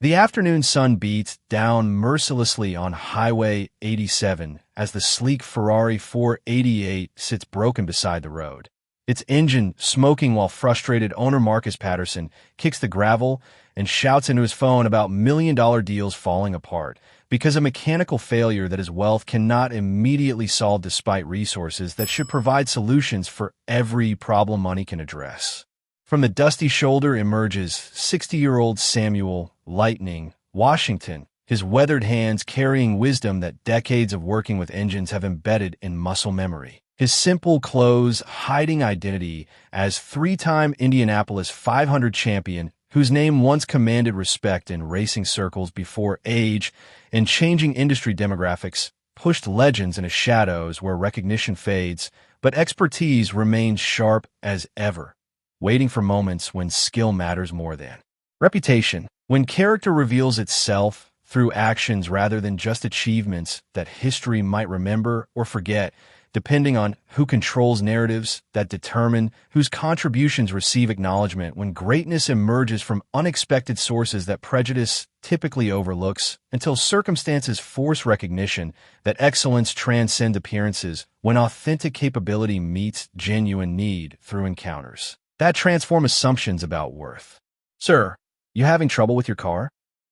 The afternoon sun beats down mercilessly on Highway 87 as the sleek Ferrari 488 sits broken beside the road. Its engine smoking while frustrated owner Marcus Patterson kicks the gravel and shouts into his phone about million-dollar deals falling apart because of mechanical failure that his wealth cannot immediately solve despite resources that should provide solutions for every problem money can address. From the dusty shoulder emerges 60-year-old Samuel Lightning Washington, his weathered hands carrying wisdom that decades of working with engines have embedded in muscle memory. His simple clothes hiding identity as three-time Indianapolis 500 champion, whose name once commanded respect in racing circles before age and changing industry demographics pushed legends into shadows where recognition fades, but expertise remains sharp as ever, waiting for moments when skill matters more than reputation. When character reveals itself through actions rather than just achievements that history might remember or forget, depending on who controls narratives that determine whose contributions receive acknowledgement, when greatness emerges from unexpected sources that prejudice typically overlooks, until circumstances force recognition that excellence transcends appearances, when authentic capability meets genuine need through encounters that transform assumptions about worth. Sir, you having trouble with your car?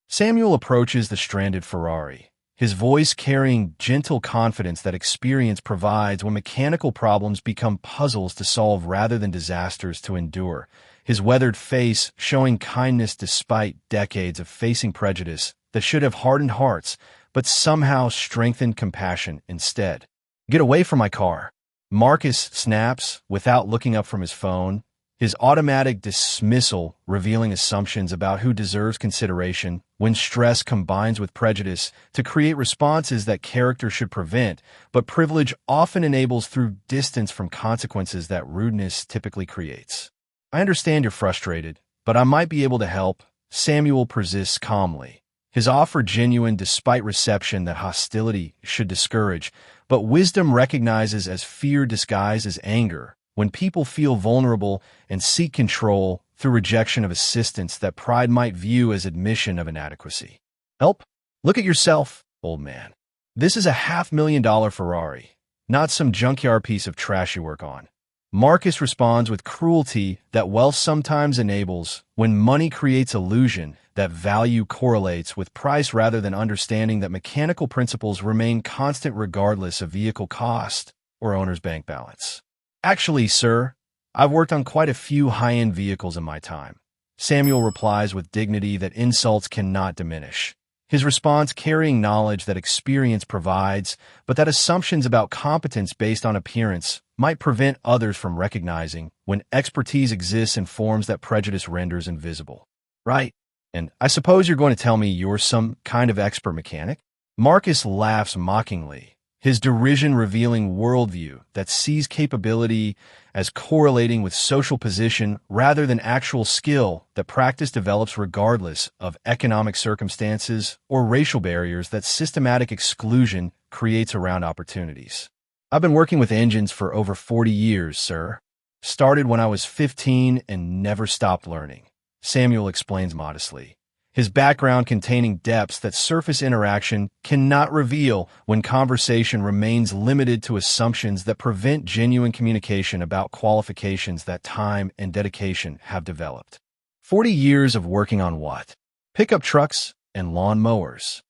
Samuel approaches the stranded Ferrari, his voice carrying gentle confidence that experience provides when mechanical problems become puzzles to solve rather than disasters to endure, his weathered face showing kindness despite decades of facing prejudice that should have hardened hearts, but somehow strengthened compassion instead. Get away from my car. Marcus snaps without looking up from his phone, his automatic dismissal revealing assumptions about who deserves consideration when stress combines with prejudice to create responses that character should prevent, but privilege often enables through distance from consequences that rudeness typically creates. I understand you're frustrated, but I might be able to help, Samuel persists calmly, his offer genuine despite reception that hostility should discourage, but wisdom recognizes as fear disguised as anger, when people feel vulnerable and seek control through rejection of assistance that pride might view as admission of inadequacy. Help? Look at yourself, old man. This is a $500,000 Ferrari, not some junkyard piece of trash you work on. Marcus responds with cruelty that wealth sometimes enables when money creates illusion that value correlates with price rather than understanding that mechanical principles remain constant regardless of vehicle cost or owner's bank balance. Actually, sir, I've worked on quite a few high-end vehicles in my time. Samuel replies with dignity that insults cannot diminish, his response carrying knowledge that experience provides, but that assumptions about competence based on appearance might prevent others from recognizing when expertise exists in forms that prejudice renders invisible. Right, and I suppose you're going to tell me you're some kind of expert mechanic? Marcus laughs mockingly, his derision revealing worldview that sees capability as correlating with social position rather than actual skill that practice develops regardless of economic circumstances or racial barriers that systematic exclusion creates around opportunities. I've been working with engines for over 40 years, sir. Started when I was 15 and never stopped learning, Samuel explains modestly, his background containing depths that surface interaction cannot reveal when conversation remains limited to assumptions that prevent genuine communication about qualifications that time and dedication have developed. 40 years of working on what? Pickup trucks and lawn mowers.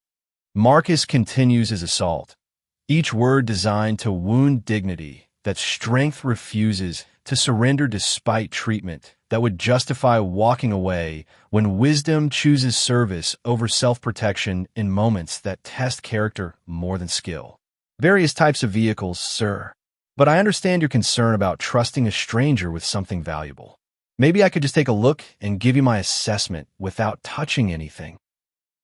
Marcus continues his assault, each word designed to wound dignity that strength refuses to surrender despite treatment that would justify walking away, when wisdom chooses service over self-protection in moments that test character more than skill. Various types of vehicles, sir. But I understand your concern about trusting a stranger with something valuable. Maybe I could just take a look and give you my assessment without touching anything.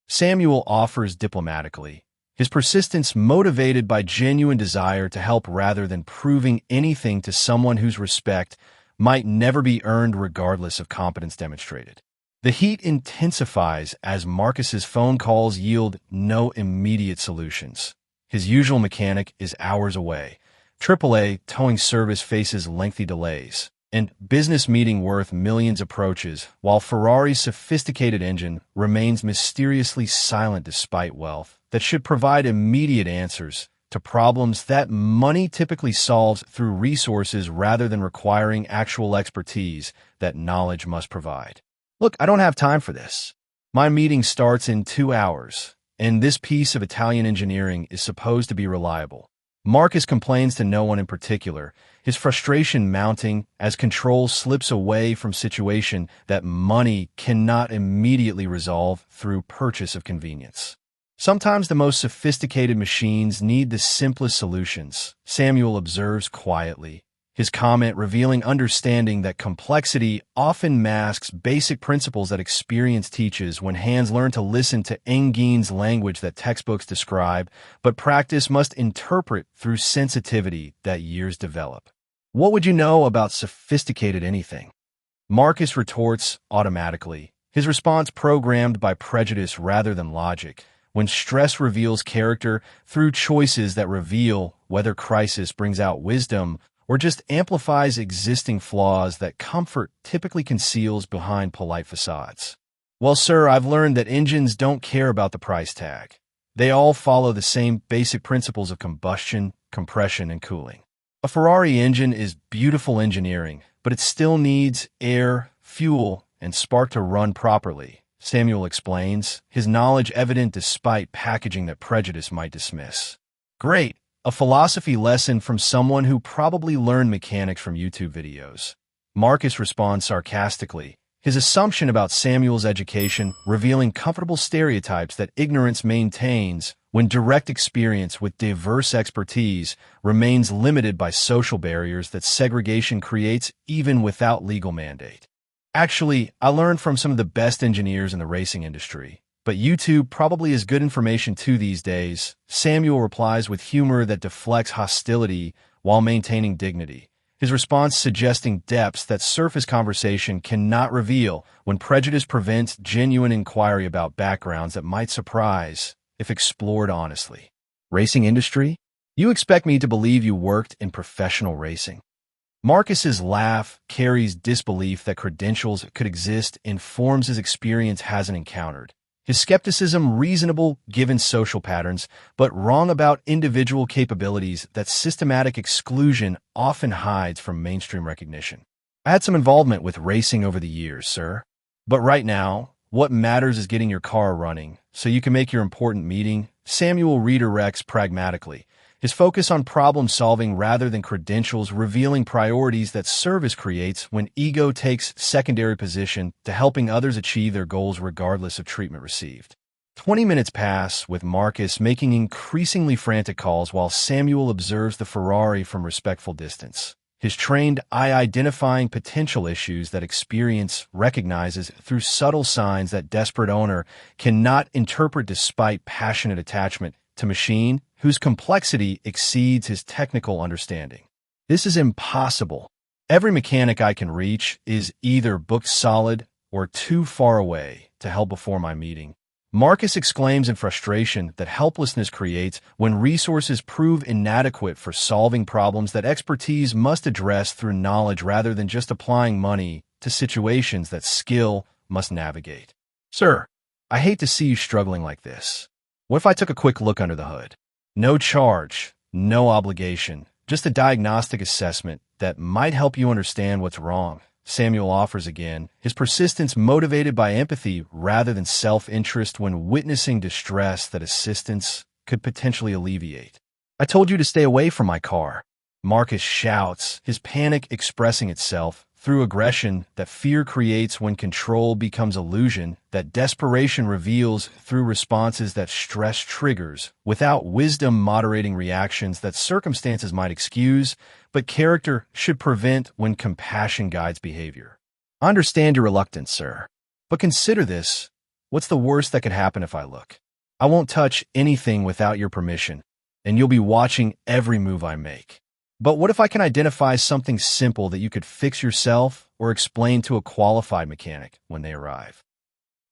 Samuel offers diplomatically, his persistence motivated by genuine desire to help rather than proving anything to someone whose respect might never be earned regardless of competence demonstrated. The heat intensifies as Marcus's phone calls yield no immediate solutions. His usual mechanic is hours away. AAA towing service faces lengthy delays. And business meeting worth millions approaches, while Ferrari's sophisticated engine remains mysteriously silent despite wealth that should provide immediate answers to problems that money typically solves through resources rather than requiring actual expertise that knowledge must provide. Look, I don't have time for this. My meeting starts in 2 hours, and this piece of Italian engineering is supposed to be reliable. Marcus complains to no one in particular, his frustration mounting as control slips away from situation that money cannot immediately resolve through purchase of convenience. Sometimes the most sophisticated machines need the simplest solutions, Samuel observes quietly, his comment revealing understanding that complexity often masks basic principles that experience teaches when hands learn to listen to Engine's language that textbooks describe, but practice must interpret through sensitivity that years develop. What would you know about sophisticated anything? Marcus retorts automatically, his response programmed by prejudice rather than logic, when stress reveals character through choices that reveal whether crisis brings out wisdom or just amplifies existing flaws that comfort typically conceals behind polite facades. Well, sir, I've learned that engines don't care about the price tag. They all follow the same basic principles of combustion, compression, and cooling. A Ferrari engine is beautiful engineering, but it still needs air, fuel, and spark to run properly, Samuel explains, his knowledge evident despite packaging that prejudice might dismiss. Great! A philosophy lesson from someone who probably learned mechanics from YouTube videos. Marcus responds sarcastically, his assumption about Samuel's education revealing comfortable stereotypes that ignorance maintains when direct experience with diverse expertise remains limited by social barriers that segregation creates even without legal mandate. Actually, I learned from some of the best engineers in the racing industry. But YouTube probably is good information too these days, Samuel replies with humor that deflects hostility while maintaining dignity, his response suggesting depths that surface conversation cannot reveal when prejudice prevents genuine inquiry about backgrounds that might surprise if explored honestly. Racing industry? You expect me to believe you worked in professional racing? Marcus's laugh carries disbelief that credentials could exist in forms his experience hasn't encountered. His skepticism reasonable given social patterns, but wrong about individual capabilities that systematic exclusion often hides from mainstream recognition. I had some involvement with racing over the years, sir. But right now, what matters is getting your car running, so you can make your important meeting, Samuel redirects pragmatically, his focus on problem-solving rather than credentials revealing priorities that service creates when ego takes secondary position to helping others achieve their goals regardless of treatment received. 20 minutes pass, with Marcus making increasingly frantic calls while Samuel observes the Ferrari from respectful distance, his trained eye identifying potential issues that experience recognizes through subtle signs that desperate owner cannot interpret despite passionate attachment to machine whose complexity exceeds his technical understanding. This is impossible. Every mechanic I can reach is either booked solid or too far away to help before my meeting. Marcus exclaims in frustration that helplessness creates when resources prove inadequate for solving problems that expertise must address through knowledge rather than just applying money to situations that skill must navigate. Sir, I hate to see you struggling like this. What if I took a quick look under the hood? No charge, no obligation, just a diagnostic assessment that might help you understand what's wrong, Samuel offers again, his persistence motivated by empathy rather than self-interest when witnessing distress that assistance could potentially alleviate. I told you to stay away from my car, Marcus shouts, his panic expressing itself through aggression that fear creates when control becomes illusion, that desperation reveals through responses that stress triggers, without wisdom moderating reactions that circumstances might excuse, but character should prevent when compassion guides behavior. I understand your reluctance, sir, but consider this. What's the worst that could happen if I look? I won't touch anything without your permission, and you'll be watching every move I make. But what if I can identify something simple that you could fix yourself or explain to a qualified mechanic when they arrive?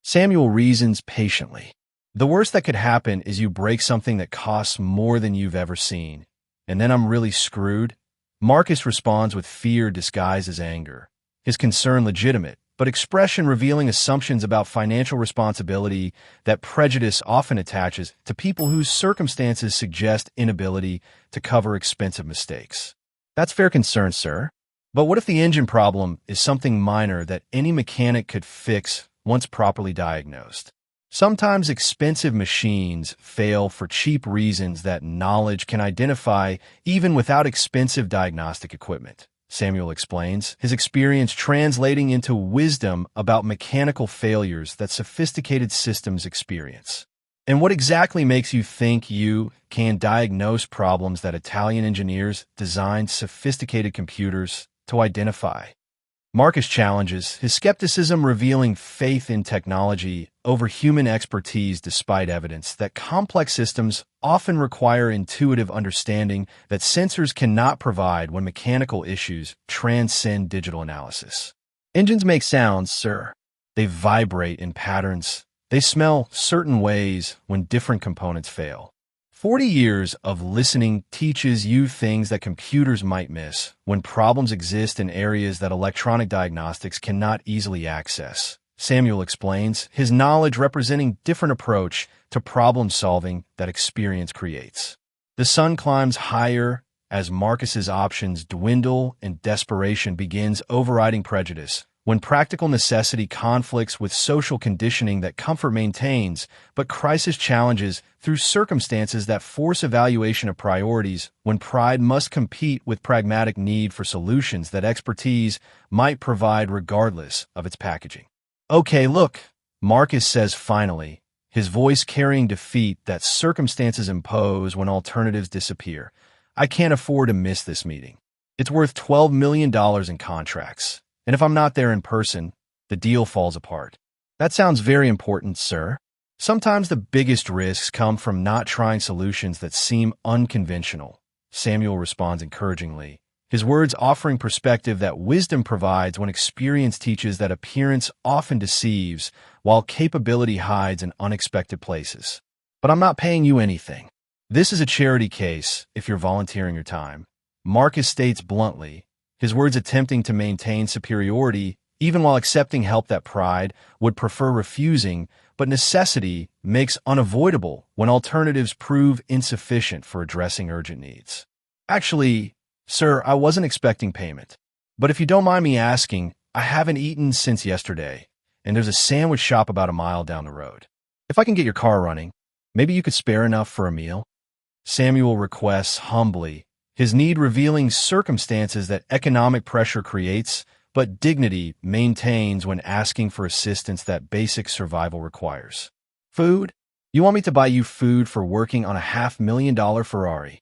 Samuel reasons patiently. The worst that could happen is you break something that costs more than you've ever seen, and then I'm really screwed. Marcus responds with fear disguised as anger, his concern legitimate, but expression revealing assumptions about financial responsibility that prejudice often attaches to people whose circumstances suggest inability to cover expensive mistakes. That's fair concern, sir. But what if the engine problem is something minor that any mechanic could fix once properly diagnosed? Sometimes expensive machines fail for cheap reasons that knowledge can identify even without expensive diagnostic equipment. Samuel explains, his experience translating into wisdom about mechanical failures that sophisticated systems experience. And what exactly makes you think you can diagnose problems that Italian engineers designed sophisticated computers to identify? Marcus challenges, his skepticism revealing faith in technology over human expertise despite evidence that complex systems often require intuitive understanding that sensors cannot provide when mechanical issues transcend digital analysis. Engines make sounds, sir. They vibrate in patterns. They smell certain ways when different components fail. 40 years of listening teaches you things that computers might miss when problems exist in areas that electronic diagnostics cannot easily access. Samuel explains, his knowledge representing different approach to problem solving that experience creates. The sun climbs higher as Marcus's options dwindle and desperation begins overriding prejudice. When practical necessity conflicts with social conditioning that comfort maintains, but crisis challenges through circumstances that force evaluation of priorities, when pride must compete with pragmatic need for solutions that expertise might provide regardless of its packaging. Okay, look, Marcus says finally, his voice carrying defeat that circumstances impose when alternatives disappear. I can't afford to miss this meeting. It's worth $12 million in contracts. And if I'm not there in person, the deal falls apart. That sounds very important, sir. Sometimes the biggest risks come from not trying solutions that seem unconventional. Samuel responds encouragingly, his words offering perspective that wisdom provides when experience teaches that appearance often deceives, while capability hides in unexpected places. But I'm not paying you anything. This is a charity case, if you're volunteering your time. Marcus states bluntly, his words attempting to maintain superiority, even while accepting help that pride would prefer refusing, but necessity makes unavoidable when alternatives prove insufficient for addressing urgent needs. Actually, sir, I wasn't expecting payment. But if you don't mind me asking, I haven't eaten since yesterday, and there's a sandwich shop about a mile down the road. If I can get your car running, maybe you could spare enough for a meal? Samuel requests humbly, his need revealing circumstances that economic pressure creates, but dignity maintains when asking for assistance that basic survival requires. Food? You want me to buy you food for working on a $500,000 Ferrari?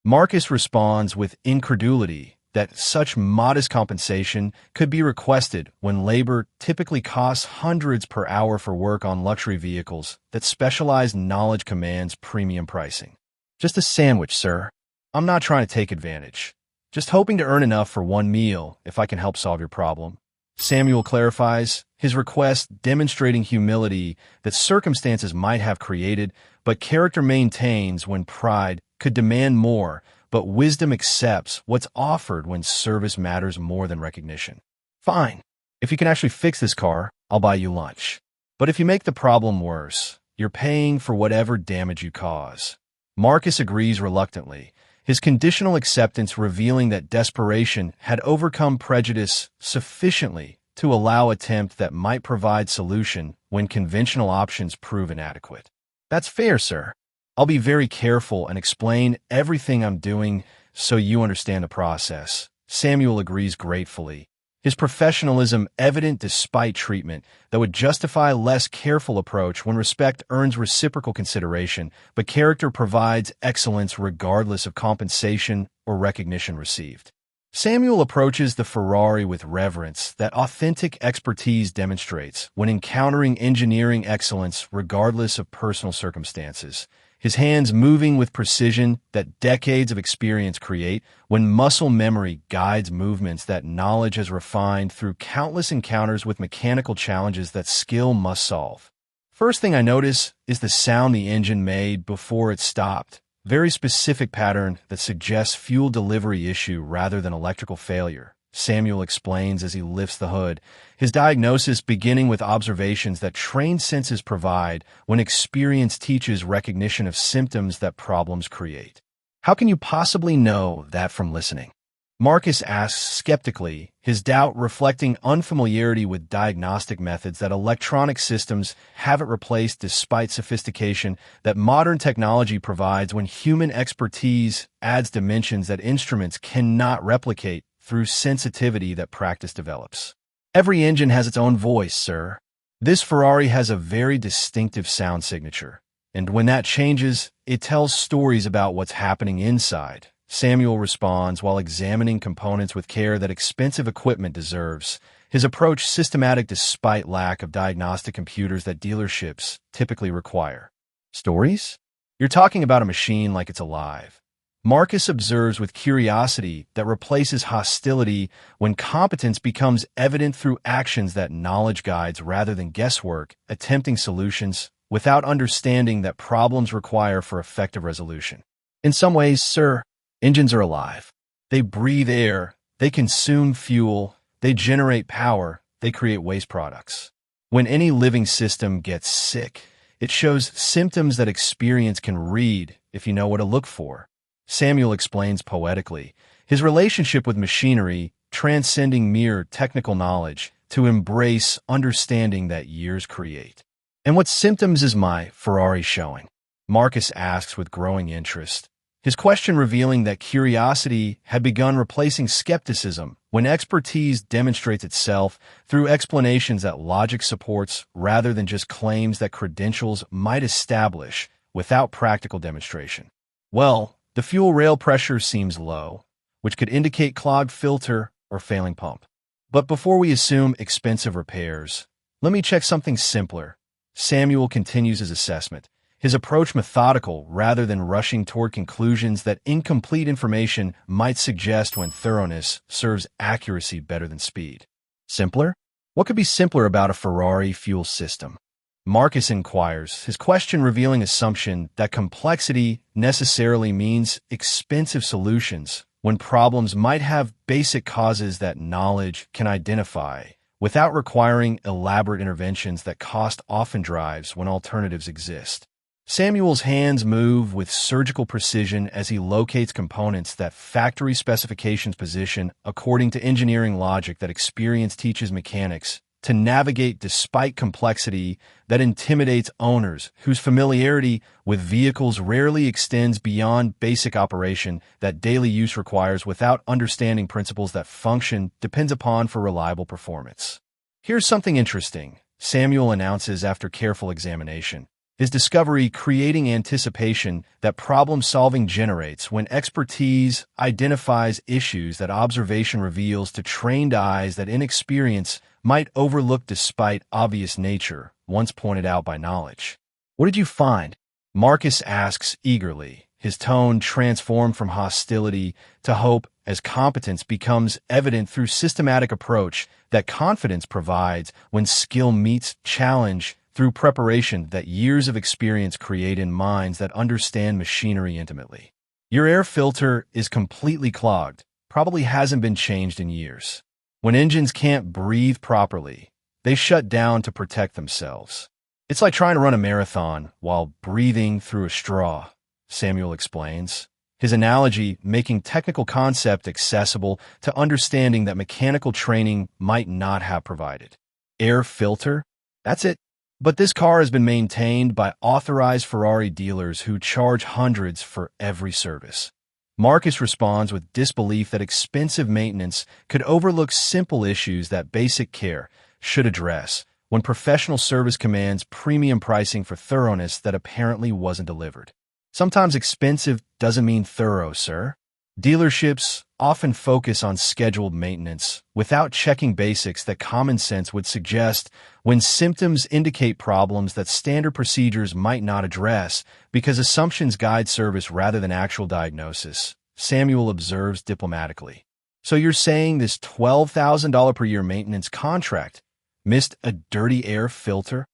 Marcus responds with incredulity that such modest compensation could be requested when labor typically costs hundreds per hour for work on luxury vehicles that specialized knowledge commands premium pricing. Just a sandwich, sir. I'm not trying to take advantage. Just hoping to earn enough for one meal if I can help solve your problem. Samuel clarifies, his request demonstrating humility that circumstances might have created, but character maintains when pride could demand more, but wisdom accepts what's offered when service matters more than recognition. Fine. If you can actually fix this car, I'll buy you lunch. But if you make the problem worse, you're paying for whatever damage you cause. Marcus agrees reluctantly, his conditional acceptance revealing that desperation had overcome prejudice sufficiently to allow attempt that might provide solution when conventional options prove inadequate. That's fair, sir. I'll be very careful and explain everything I'm doing so you understand the process. Samuel agrees gratefully, his professionalism evident despite treatment that would justify a less careful approach when respect earns reciprocal consideration, but character provides excellence regardless of compensation or recognition received. Samuel approaches the Ferrari with reverence that authentic expertise demonstrates when encountering engineering excellence regardless of personal circumstances, his hands moving with precision that decades of experience create when muscle memory guides movements that knowledge has refined through countless encounters with mechanical challenges that skill must solve. First thing I notice is the sound the engine made before it stopped, Very specific pattern that suggests fuel delivery issue rather than electrical failure, Samuel explains as he lifts the hood, his diagnosis beginning with observations that trained senses provide when experience teaches recognition of symptoms that problems create. How can you possibly know that from listening? Marcus asks skeptically, his doubt reflecting unfamiliarity with diagnostic methods that electronic systems haven't replaced despite sophistication that modern technology provides when human expertise adds dimensions that instruments cannot replicate through sensitivity that practice develops. Every engine has its own voice, sir. This Ferrari has a very distinctive sound signature, and when that changes, it tells stories about what's happening inside. Samuel responds while examining components with care that expensive equipment deserves, his approach systematic despite lack of diagnostic computers that dealerships typically require. Stories? You're talking about a machine like it's alive. Marcus observes with curiosity that replaces hostility when competence becomes evident through actions that knowledge guides rather than guesswork, attempting solutions without understanding that problems require for effective resolution. In some ways, sir, engines are alive. They breathe air, they consume fuel, they generate power, they create waste products. When any living system gets sick, it shows symptoms that experience can read if you know what to look for. Samuel explains poetically, his relationship with machinery transcending mere technical knowledge to embrace understanding that years create. And what symptoms is my Ferrari showing? Marcus asks with growing interest, his question revealing that curiosity had begun replacing skepticism when expertise demonstrates itself through explanations that logic supports rather than just claims that credentials might establish without practical demonstration. Well, the fuel rail pressure seems low, which could indicate clogged filter or failing pump. But before we assume expensive repairs, let me check something simpler. Samuel continues his assessment, his approach methodical rather than rushing toward conclusions that incomplete information might suggest when thoroughness serves accuracy better than speed. Simpler? What could be simpler about a Ferrari fuel system? Marcus inquires, his question revealing assumption that complexity necessarily means expensive solutions when problems might have basic causes that knowledge can identify without requiring elaborate interventions that cost often drives when alternatives exist. Samuel's hands move with surgical precision as he locates components that factory specifications position according to engineering logic that experience teaches mechanics to navigate despite complexity that intimidates owners whose familiarity with vehicles rarely extends beyond basic operation that daily use requires without understanding principles that function depends upon for reliable performance. Here's something interesting, Samuel announces after careful examination, his discovery creating anticipation that problem-solving generates when expertise identifies issues that observation reveals to trained eyes that inexperience might overlook despite obvious nature, once pointed out by knowledge. What did you find? Marcus asks eagerly, his tone transformed from hostility to hope as competence becomes evident through systematic approach that confidence provides when skill meets challenge through preparation that years of experience create in minds that understand machinery intimately. Your air filter is completely clogged, probably hasn't been changed in years. When engines can't breathe properly, they shut down to protect themselves. It's like trying to run a marathon while breathing through a straw, Samuel explains, his analogy making technical concept accessible to understanding that mechanical training might not have provided. Air filter? That's it. But this car has been maintained by authorized Ferrari dealers who charge hundreds for every service. Marcus responds with disbelief that expensive maintenance could overlook simple issues that basic care should address when professional service commands premium pricing for thoroughness that apparently wasn't delivered. Sometimes expensive doesn't mean thorough, sir. Dealerships often focus on scheduled maintenance without checking basics that common sense would suggest when symptoms indicate problems that standard procedures might not address because assumptions guide service rather than actual diagnosis, Samuel observes diplomatically. So you're saying this $12,000 per year maintenance contract missed a dirty air filter?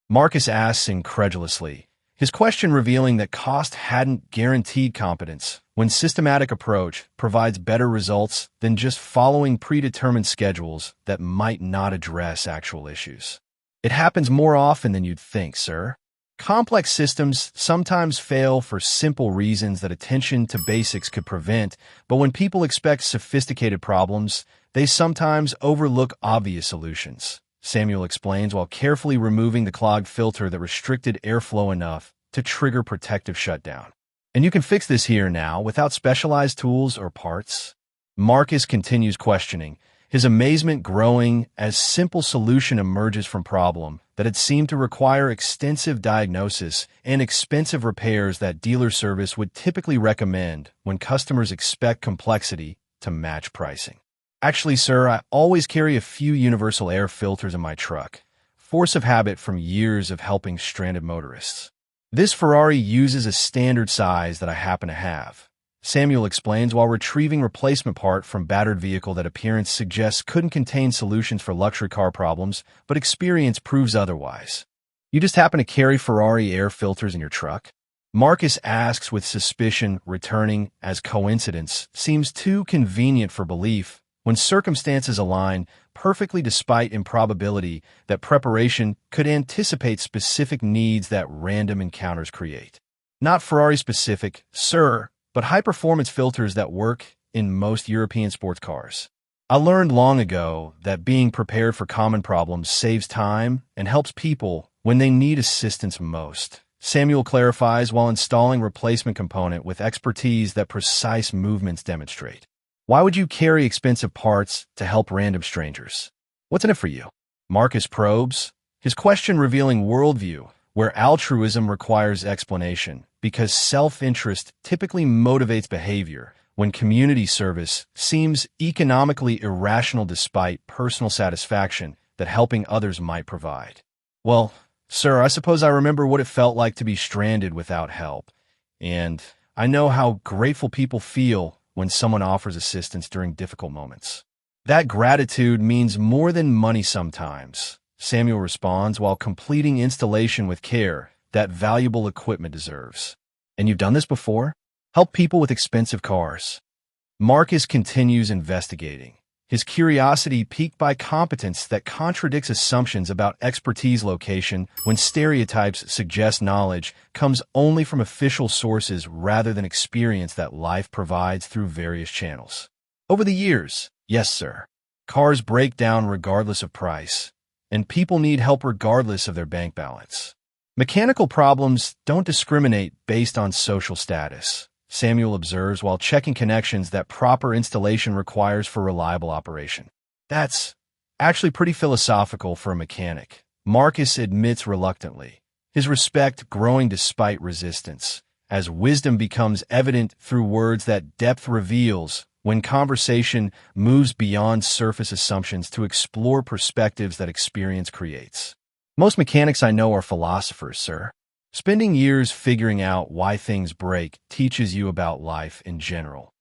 Marcus asks incredulously, his question revealing that cost hadn't guaranteed competence when systematic approach provides better results than just following predetermined schedules that might not address actual issues. It happens more often than you'd think, sir. Complex systems sometimes fail for simple reasons that attention to basics could prevent, but when people expect sophisticated problems, they sometimes overlook obvious solutions. Samuel explains while carefully removing the clogged filter that restricted airflow enough to trigger protective shutdown. And you can fix this here now without specialized tools or parts. Marcus continues questioning, his amazement growing as simple solution emerges from problem that had seemed to require extensive diagnosis and expensive repairs that dealer service would typically recommend when customers expect complexity to match pricing. Actually, sir, I always carry a few universal air filters in my truck. Force of habit from years of helping stranded motorists. This Ferrari uses a standard size that I happen to have. Samuel explains while retrieving replacement part from battered vehicle that appearance suggests couldn't contain solutions for luxury car problems, but experience proves otherwise. You just happen to carry Ferrari air filters in your truck? Marcus asks with suspicion, returning as coincidence seems too convenient for belief when circumstances align perfectly despite improbability that preparation could anticipate specific needs that random encounters create. Not Ferrari-specific, sir, but high-performance filters that work in most European sports cars. I learned long ago that being prepared for common problems saves time and helps people when they need assistance most. Samuel clarifies while installing replacement component with expertise that precise movements demonstrate. Why would you carry expensive parts to help random strangers? What's in it for you? Marcus probes, his question revealing worldview where altruism requires explanation because self-interest typically motivates behavior when community service seems economically irrational despite personal satisfaction that helping others might provide. Well, sir, I suppose I remember what it felt like to be stranded without help, and I know how grateful people feel when someone offers assistance during difficult moments. That gratitude means more than money sometimes, Samuel responds while completing installation with care that valuable equipment deserves. And you've done this before? Help people with expensive cars. Marcus continues investigating, his curiosity piqued by competence that contradicts assumptions about expertise location when stereotypes suggest knowledge comes only from official sources rather than experience that life provides through various channels. Over the years, yes, sir, cars break down regardless of price, and people need help regardless of their bank balance. Mechanical problems don't discriminate based on social status, Samuel observes while checking connections that proper installation requires for reliable operation. That's actually pretty philosophical for a mechanic, Marcus admits reluctantly, his respect growing despite resistance, as wisdom becomes evident through words that depth reveals when conversation moves beyond surface assumptions to explore perspectives that experience creates. Most mechanics I know are philosophers, sir. Spending years figuring out why things break teaches you about life in general.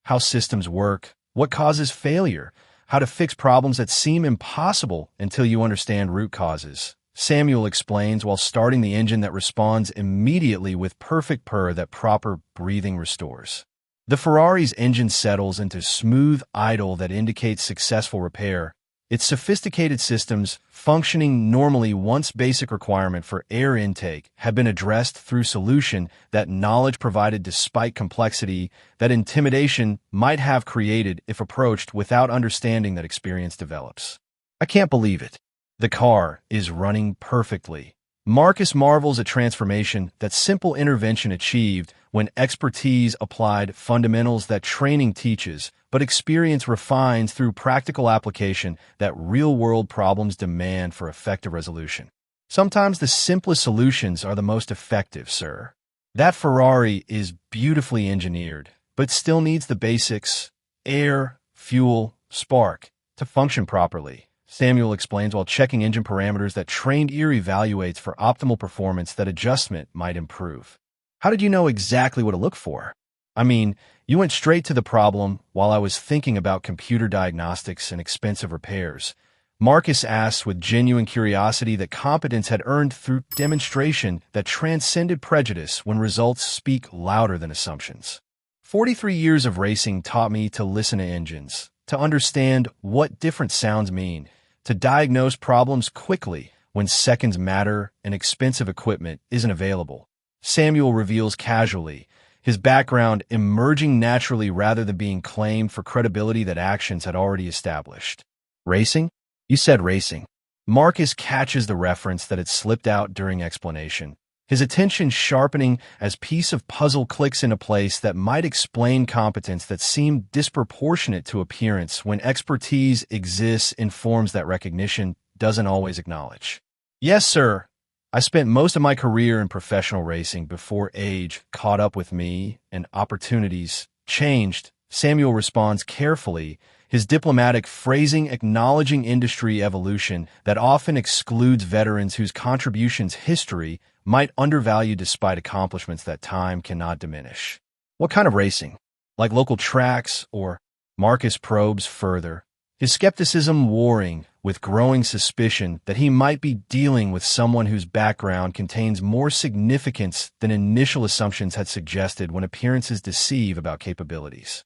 How systems work, what causes failure, how to fix problems that seem impossible until you understand root causes. Samuel explains while starting the engine that responds immediately with perfect purr that proper breathing restores. The Ferrari's engine settles into smooth idle that indicates successful repair, its sophisticated systems functioning normally once basic requirement for air intake have been addressed through solution that knowledge provided despite complexity that intimidation might have created if approached without understanding that experience develops. I can't believe it. The car is running perfectly. Marcus marvels at transformation that simple intervention achieved when expertise applied fundamentals that training teaches, but experience refines through practical application that real-world problems demand for effective resolution. Sometimes the simplest solutions are the most effective, sir. That Ferrari is beautifully engineered, but still needs the basics, air, fuel, spark, to function properly. Samuel explains while checking engine parameters that trained ear evaluates for optimal performance that adjustment might improve. How did you know exactly what to look for? I mean, you went straight to the problem while I was thinking about computer diagnostics and expensive repairs. Marcus asks with genuine curiosity that competence had earned through demonstration that transcended prejudice when results speak louder than assumptions. 43 years of racing taught me to listen to engines, to understand what different sounds mean, to diagnose problems quickly when seconds matter and expensive equipment isn't available. Samuel reveals casually, his background emerging naturally rather than being claimed for credibility that actions had already established. Racing? You said racing. Marcus catches the reference that had slipped out during explanation, his attention sharpening as piece of puzzle clicks into place that might explain competence that seemed disproportionate to appearance when expertise exists in forms that recognition doesn't always acknowledge. Yes, sir. I spent most of my career in professional racing before age caught up with me and opportunities changed. Samuel responds carefully, his diplomatic phrasing acknowledging industry evolution that often excludes veterans whose contributions history might undervalue despite accomplishments that time cannot diminish. What kind of racing? Like local tracks or? Marcus probes further, his skepticism warring with growing suspicion that he might be dealing with someone whose background contains more significance than initial assumptions had suggested when appearances deceive about capabilities.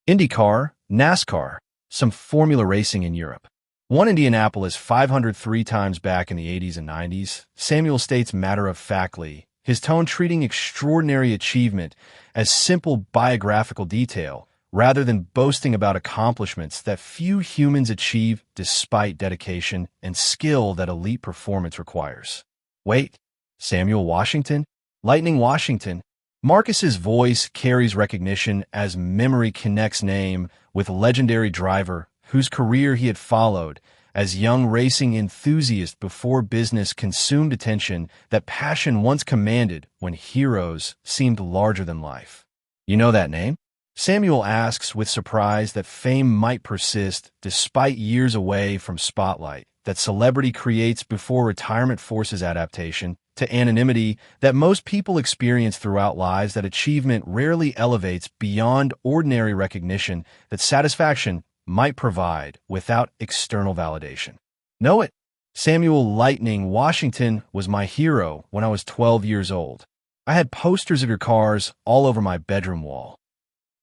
IndyCar, NASCAR, some formula racing in Europe. Won Indianapolis 503 times back in the 80s and 90s, Samuel states matter-of-factly, his tone treating extraordinary achievement as simple biographical detail, rather than boasting about accomplishments that few humans achieve despite dedication and skill that elite performance requires. Wait, Samuel Washington? Lightning Washington? Marcus's voice carries recognition as memory connects name with legendary driver whose career he had followed as young racing enthusiast before business consumed attention that passion once commanded when heroes seemed larger than life. You know that name? Samuel asks with surprise that fame might persist despite years away from spotlight, that celebrity creates before retirement forces adaptation, to anonymity that most people experience throughout lives, that achievement rarely elevates beyond ordinary recognition that satisfaction might provide without external validation. Know it? Samuel Lightning Washington was my hero when I was 12 years old. I had posters of your cars all over my bedroom wall.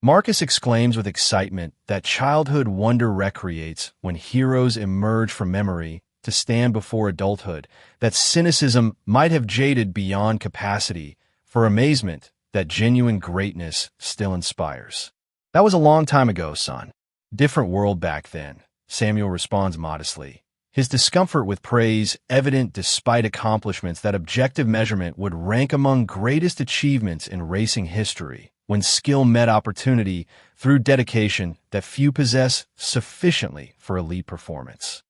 Marcus exclaims with excitement that childhood wonder recreates when heroes emerge from memory to stand before adulthood, that cynicism might have jaded beyond capacity for amazement that genuine greatness still inspires. That was a long time ago, son. Different world back then, Samuel responds modestly, his discomfort with praise evident despite accomplishments that objective measurement would rank among greatest achievements in racing history, when skill met opportunity through dedication that few possess sufficiently for elite performance.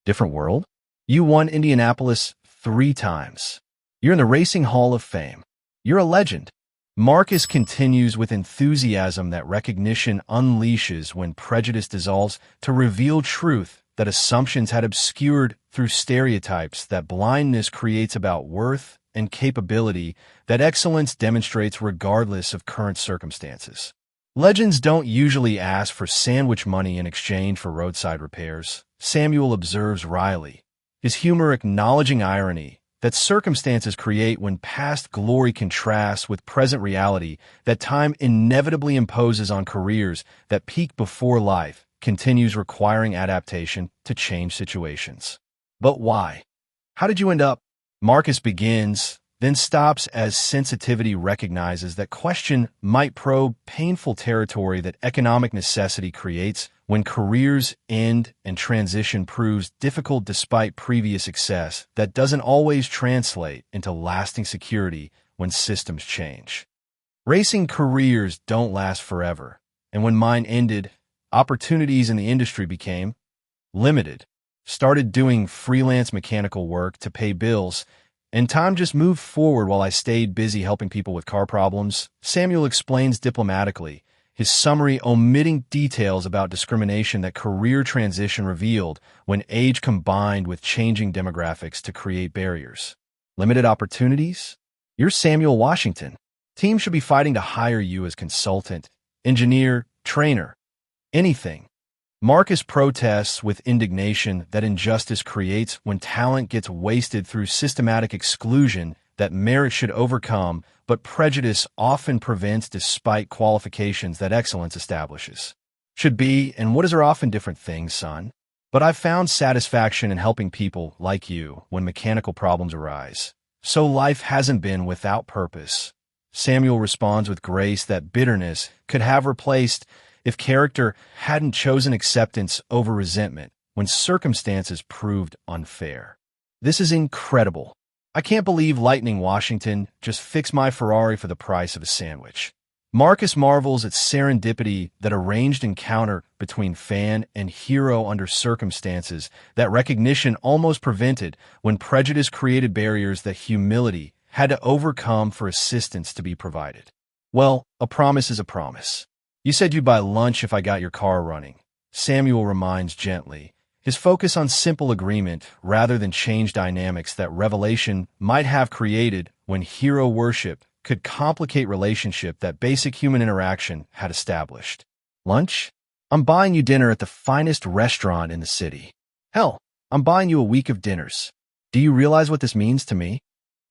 Different world? You won Indianapolis 3 times. You're in the Racing Hall of Fame. You're a legend. Marcus continues with enthusiasm that recognition unleashes when prejudice dissolves to reveal truth that assumptions had obscured through stereotypes that blindness creates about worth and capability that excellence demonstrates regardless of current circumstances. Legends don't usually ask for sandwich money in exchange for roadside repairs, Samuel observes wryly, his humor acknowledging irony that circumstances create when past glory contrasts with present reality that time inevitably imposes on careers that peak before life continues requiring adaptation to change situations. But why? How did you end up? Marcus begins, then stops as sensitivity recognizes that question might probe painful territory that economic necessity creates when careers end and transition proves difficult despite previous success that doesn't always translate into lasting security when systems change. Racing careers don't last forever, and when mine ended, opportunities in the industry became limited. Started doing freelance mechanical work to pay bills, and time just moved forward while I stayed busy helping people with car problems, Samuel explains diplomatically, his summary omitting details about discrimination that career transition revealed when age combined with changing demographics to create barriers. Limited opportunities? You're Samuel Washington. Teams should be fighting to hire you as consultant, engineer, trainer, anything. Marcus protests with indignation that injustice creates when talent gets wasted through systematic exclusion that merit should overcome, but prejudice often prevents despite qualifications that excellence establishes. Should be and what is are often different things, son. But I've found satisfaction in helping people like you when mechanical problems arise. So life hasn't been without purpose. Samuel responds with grace that bitterness could have replaced if character hadn't chosen acceptance over resentment when circumstances proved unfair. This is incredible. I can't believe Lightning Washington just fixed my Ferrari for the price of a sandwich. Marcus marvels at serendipity, that arranged encounter between fan and hero under circumstances that recognition almost prevented when prejudice created barriers that humility had to overcome for assistance to be provided. Well, a promise is a promise. You said you'd buy lunch if I got your car running, Samuel reminds gently, his focus on simple agreement rather than change dynamics that revelation might have created when hero worship could complicate relationship that basic human interaction had established. Lunch? I'm buying you dinner at the finest restaurant in the city. Hell, I'm buying you a week of dinners. Do you realize what this means to me?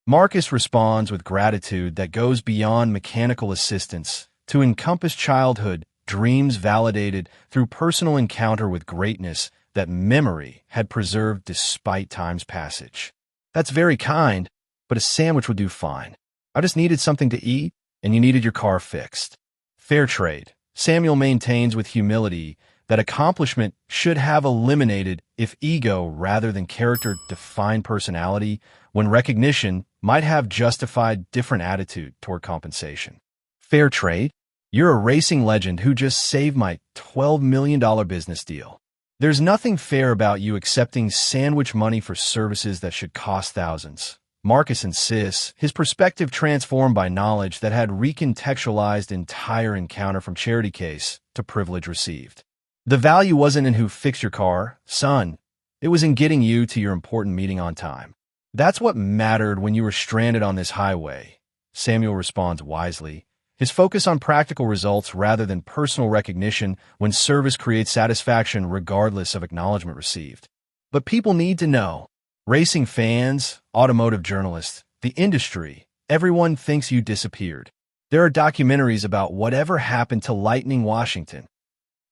Marcus responds with gratitude that goes beyond mechanical assistance to encompass childhood dreams validated through personal encounter with greatness that memory had preserved despite time's passage. That's very kind, but a sandwich would do fine. I just needed something to eat, and you needed your car fixed. Fair trade. Samuel maintains with humility that accomplishment should have eliminated if ego rather than character defined personality, when recognition might have justified different attitude toward compensation. Fair trade? You're a racing legend who just saved my $12 million business deal. There's nothing fair about you accepting sandwich money for services that should cost thousands. Marcus insists, his perspective transformed by knowledge that had recontextualized entire encounter from charity case to privilege received. The value wasn't in who fixed your car, son. It was in getting you to your important meeting on time. That's what mattered when you were stranded on this highway. Samuel responds wisely, his focus on practical results rather than personal recognition when service creates satisfaction regardless of acknowledgement received. But people need to know. Racing fans, automotive journalists, the industry, everyone thinks you disappeared. There are documentaries about whatever happened to Lightning Washington.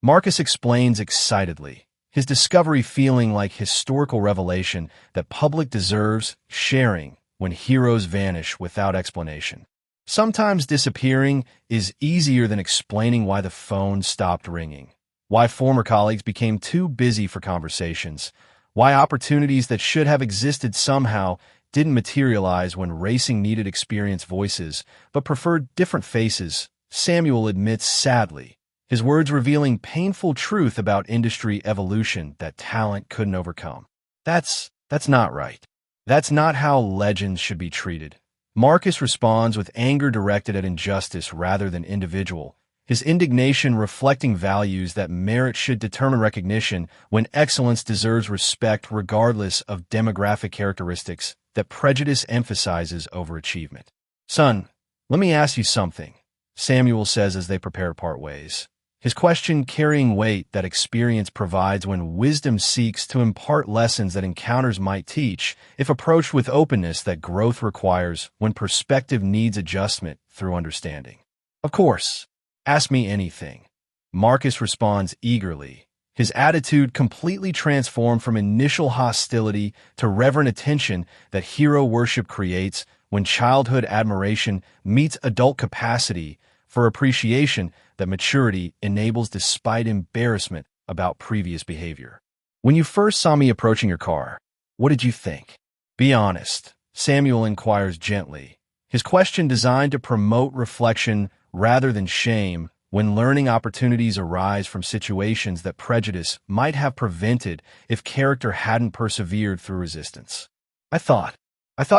Marcus explains excitedly, his discovery feeling like historical revelation that public deserves sharing when heroes vanish without explanation. Sometimes disappearing is easier than explaining why the phone stopped ringing, why former colleagues became too busy for conversations, why opportunities that should have existed somehow didn't materialize when racing needed experienced voices but preferred different faces, Samuel admits sadly, his words revealing painful truth about industry evolution that talent couldn't overcome. That's not right. That's not how legends should be treated. Marcus responds with anger directed at injustice rather than individual, his indignation reflecting values that merit should determine recognition when excellence deserves respect regardless of demographic characteristics that prejudice emphasizes over achievement. Son, let me ask you something, Samuel says as they prepare to part ways, his question carrying weight that experience provides when wisdom seeks to impart lessons that encounters might teach, if approached with openness that growth requires when perspective needs adjustment through understanding. Of course. Ask me anything. Marcus responds eagerly, his attitude completely transformed from initial hostility to reverent attention that hero worship creates when childhood admiration meets adult capacity for appreciation that maturity enables despite embarrassment about previous behavior. When you first saw me approaching your car, what did you think? Be honest, Samuel inquires gently, his question designed to promote reflection rather than shame when learning opportunities arise from situations that prejudice might have prevented if character hadn't persevered through resistance. I thought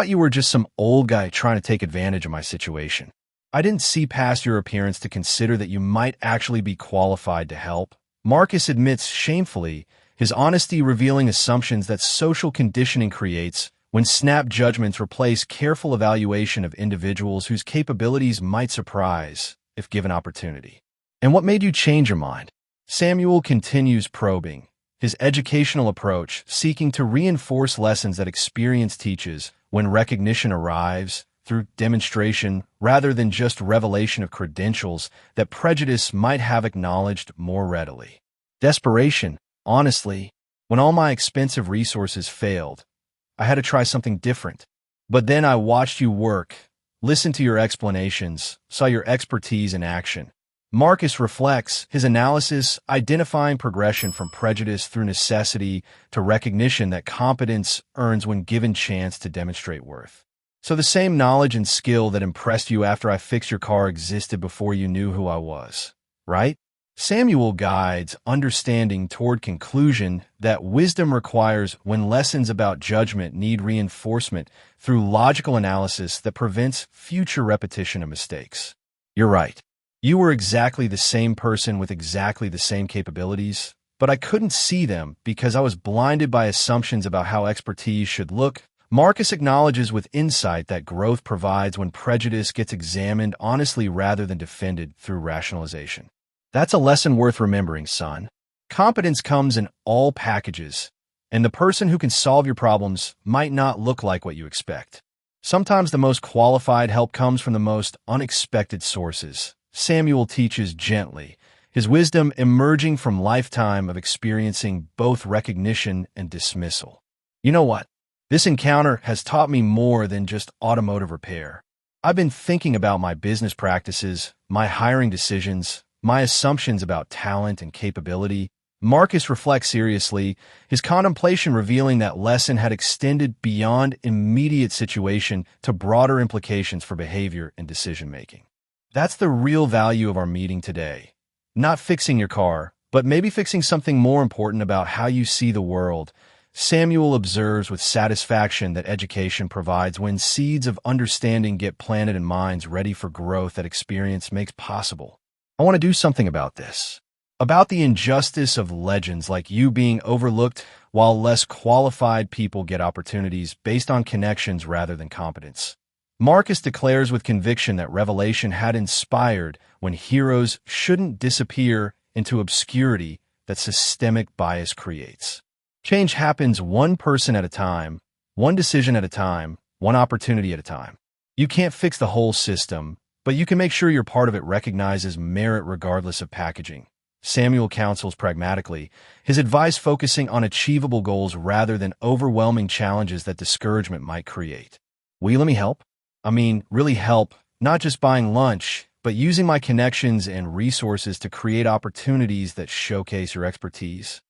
you were just some old guy trying to take advantage of my situation. I didn't see past your appearance to consider that you might actually be qualified to help. Marcus admits shamefully, his honesty revealing assumptions that social conditioning creates when snap judgments replace careful evaluation of individuals whose capabilities might surprise if given opportunity. And what made you change your mind? Samuel continues probing, his educational approach seeking to reinforce lessons that experience teaches when recognition arrives through demonstration rather than just revelation of credentials that prejudice might have acknowledged more readily. Desperation, honestly, when all my expensive resources failed, I had to try something different. But then I watched you work, listened to your explanations, saw your expertise in action. Marcus reflects his analysis, identifying progression from prejudice through necessity to recognition that competence earns when given chance to demonstrate worth. So the same knowledge and skill that impressed you after I fixed your car existed before you knew who I was, right? Samuel guides understanding toward conclusion that wisdom requires when lessons about judgment need reinforcement through logical analysis that prevents future repetition of mistakes. You're right. You were exactly the same person with exactly the same capabilities, but I couldn't see them because I was blinded by assumptions about how expertise should look. Marcus acknowledges with insight that growth provides when prejudice gets examined honestly rather than defended through rationalization. That's a lesson worth remembering, son. Competence comes in all packages, and the person who can solve your problems might not look like what you expect. Sometimes the most qualified help comes from the most unexpected sources. Samuel teaches gently, his wisdom emerging from lifetime of experiencing both recognition and dismissal. You know what? This encounter has taught me more than just automotive repair. I've been thinking about my business practices, my hiring decisions, my assumptions about talent and capability. Marcus reflects seriously, his contemplation revealing that lesson had extended beyond immediate situation to broader implications for behavior and decision-making. That's the real value of our meeting today. Not fixing your car, but maybe fixing something more important about how you see the world. Samuel observes with satisfaction that education provides when seeds of understanding get planted in minds ready for growth that experience makes possible. I want to do something about this. About the injustice of legends like you being overlooked while less qualified people get opportunities based on connections rather than competence. Marcus declares with conviction that revelation had inspired when heroes shouldn't disappear into obscurity that systemic bias creates. Change happens one person at a time, one decision at a time, one opportunity at a time. You can't fix the whole system, but you can make sure your part of it recognizes merit regardless of packaging. Samuel counsels pragmatically, his advice focusing on achievable goals rather than overwhelming challenges that discouragement might create. Will you let me help? Really help, not just buying lunch, but using my connections and resources to create opportunities that showcase your expertise.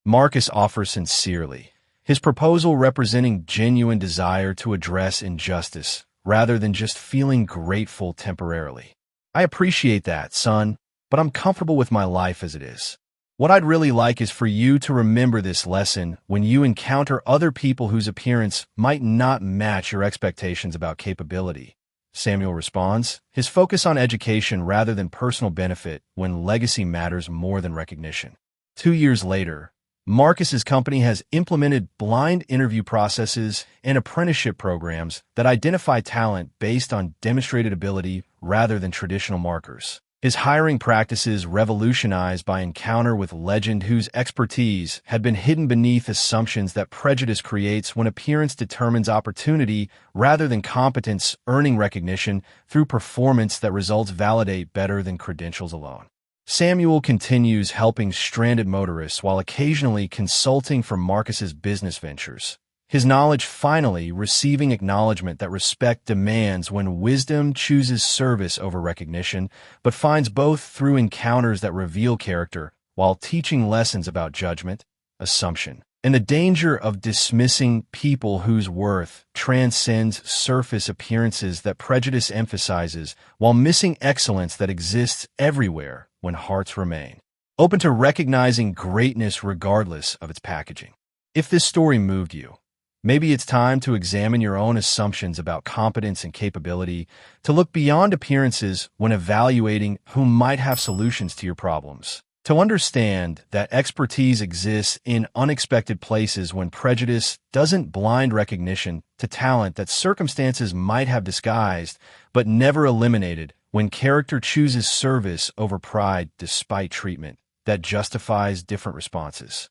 Marcus offers sincerely, his proposal representing genuine desire to address injustice rather than just feeling grateful temporarily. I appreciate that, son, but I'm comfortable with my life as it is. What I'd really like is for you to remember this lesson when you encounter other people whose appearance might not match your expectations about capability. Samuel responds, his focus on education rather than personal benefit when legacy matters more than recognition. 2 years later, Marcus's company has implemented blind interview processes and apprenticeship programs that identify talent based on demonstrated ability rather than traditional markers. His hiring practices revolutionized by encounter with legend whose expertise had been hidden beneath assumptions that prejudice creates when appearance determines opportunity rather than competence, earning recognition through performance that results validate better than credentials alone. Samuel continues helping stranded motorists while occasionally consulting for Marcus's business ventures. His knowledge finally receiving acknowledgement that respect demands when wisdom chooses service over recognition, but finds both through encounters that reveal character while teaching lessons about judgment, assumption, and the danger of dismissing people whose worth transcends surface appearances that prejudice emphasizes while missing excellence that exists everywhere when hearts remain open to recognizing greatness regardless of its packaging. If this story moved you, maybe it's time to examine your own assumptions about competence and capability, to look beyond appearances when evaluating who might have solutions to your problems, to understand that expertise exists in unexpected places when prejudice doesn't blind recognition to talent that circumstances might have disguised but never eliminated when character chooses service over pride despite treatment. that justifies different responses.